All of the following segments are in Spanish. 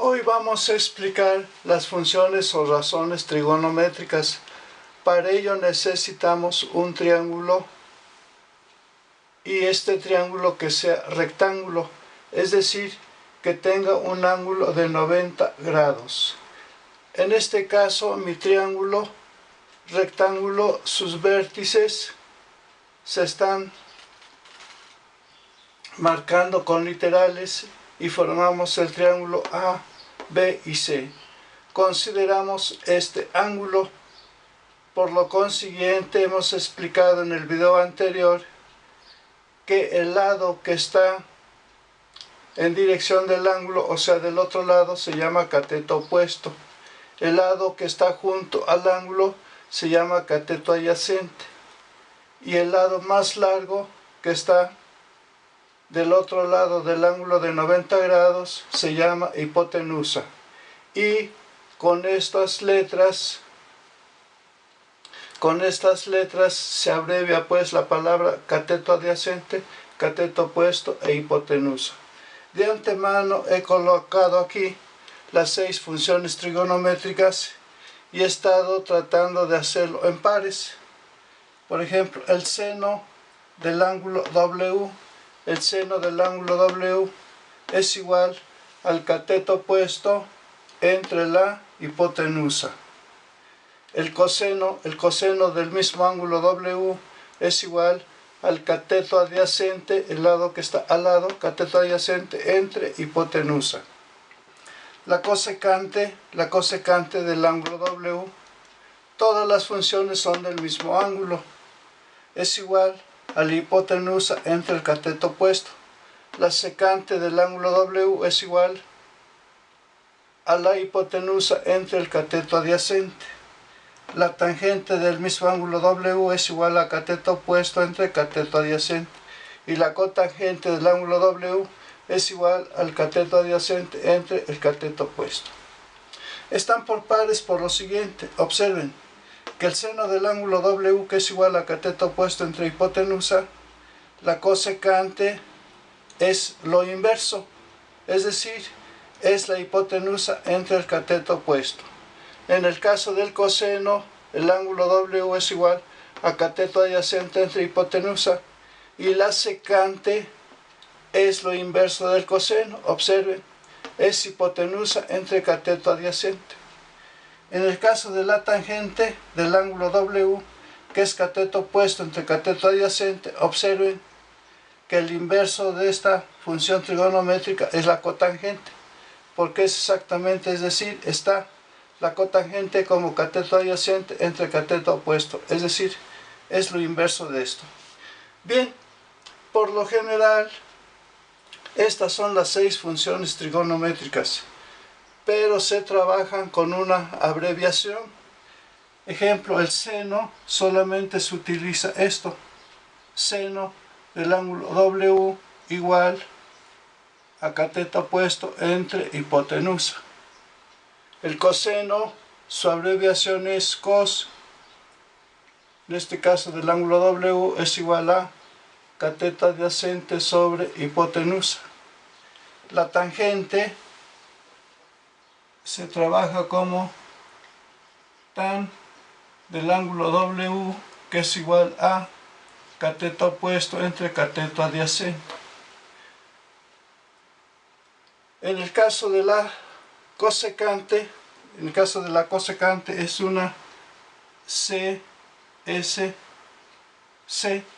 Hoy vamos a explicar las funciones o razones trigonométricas. Para ello necesitamos un triángulo y este triángulo que sea rectángulo, es decir, que tenga un ángulo de 90 grados. En este caso, mi triángulo rectángulo, sus vértices se están marcando con literales y formamos el triángulo A, B y C. Consideramos este ángulo. Por lo consiguiente, hemos explicado en el video anterior que el lado que está en dirección del ángulo, o sea del otro lado, se llama cateto opuesto. El lado que está junto al ángulo se llama cateto adyacente. Y el lado más largo que está del otro lado del ángulo de 90 grados se llama hipotenusa. Y con estas letras se abrevia pues la palabra cateto adyacente, cateto opuesto e hipotenusa. De antemano he colocado aquí las 6 funciones trigonométricas y he estado tratando de hacerlo en pares. Por ejemplo, el seno del ángulo W, el seno del ángulo W es igual al cateto opuesto entre la hipotenusa. El coseno del mismo ángulo W es igual al cateto adyacente, el lado que está al lado, cateto adyacente entre hipotenusa. La cosecante del ángulo W, todas las funciones son del mismo ángulo, es igual a la hipotenusa entre el cateto opuesto. La secante del ángulo W es igual a la hipotenusa entre el cateto adyacente. La tangente del mismo ángulo W es igual a cateto opuesto entre cateto adyacente. Y la cotangente del ángulo W es igual al cateto adyacente entre el cateto opuesto. Están por pares por lo siguiente. Observen que el seno del ángulo W, que es igual a cateto opuesto entre hipotenusa, la cosecante es lo inverso, es decir, es la hipotenusa entre el cateto opuesto. En el caso del coseno, el ángulo W es igual a cateto adyacente entre hipotenusa y la secante es lo inverso del coseno. Observen, es hipotenusa entre cateto adyacente. En el caso de la tangente del ángulo W, que es cateto opuesto entre cateto adyacente, observen que el inverso de esta función trigonométrica es la cotangente, porque es exactamente, es decir, está la cotangente como cateto adyacente entre cateto opuesto, es decir, es lo inverso de esto. Bien, por lo general, estas son las 6 funciones trigonométricas, pero se trabajan con una abreviación. Ejemplo, el seno solamente se utiliza esto, seno del ángulo W igual a cateto opuesto entre hipotenusa. El coseno, su abreviación es cos, en este caso del ángulo W es igual a cateto adyacente sobre hipotenusa. La tangente se trabaja como tan del ángulo W, que es igual a cateto opuesto entre cateto adyacente. En el caso de la cosecante, es una CSC,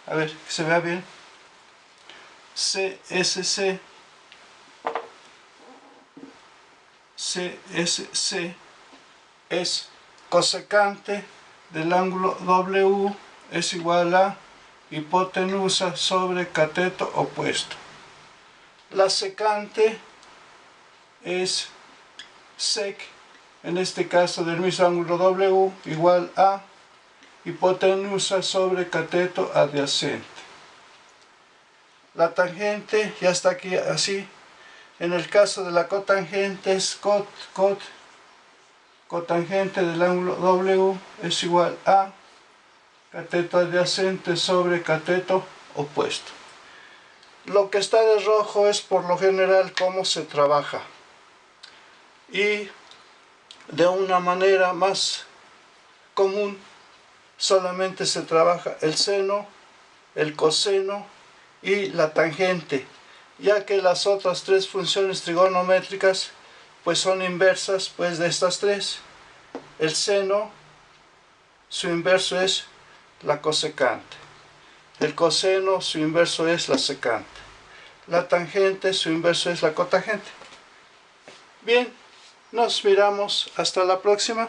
a ver, que se vea bien, CSC es cosecante del ángulo W es igual a hipotenusa sobre cateto opuesto. La secante es sec, en este caso del mismo ángulo W, igual a hipotenusa sobre cateto adyacente. La tangente ya está aquí así. En el caso de la cotangente es cotangente del ángulo W es igual a cateto adyacente sobre cateto opuesto. Lo que está de rojo es por lo general cómo se trabaja. y de una manera más común solamente se trabaja el seno, el coseno y la tangente, ya que las otras tres funciones trigonométricas pues son inversas pues de estas tres. El seno, su inverso es la cosecante. El coseno, su inverso es la secante. La tangente, su inverso es la cotangente. Bien, nos miramos hasta la próxima.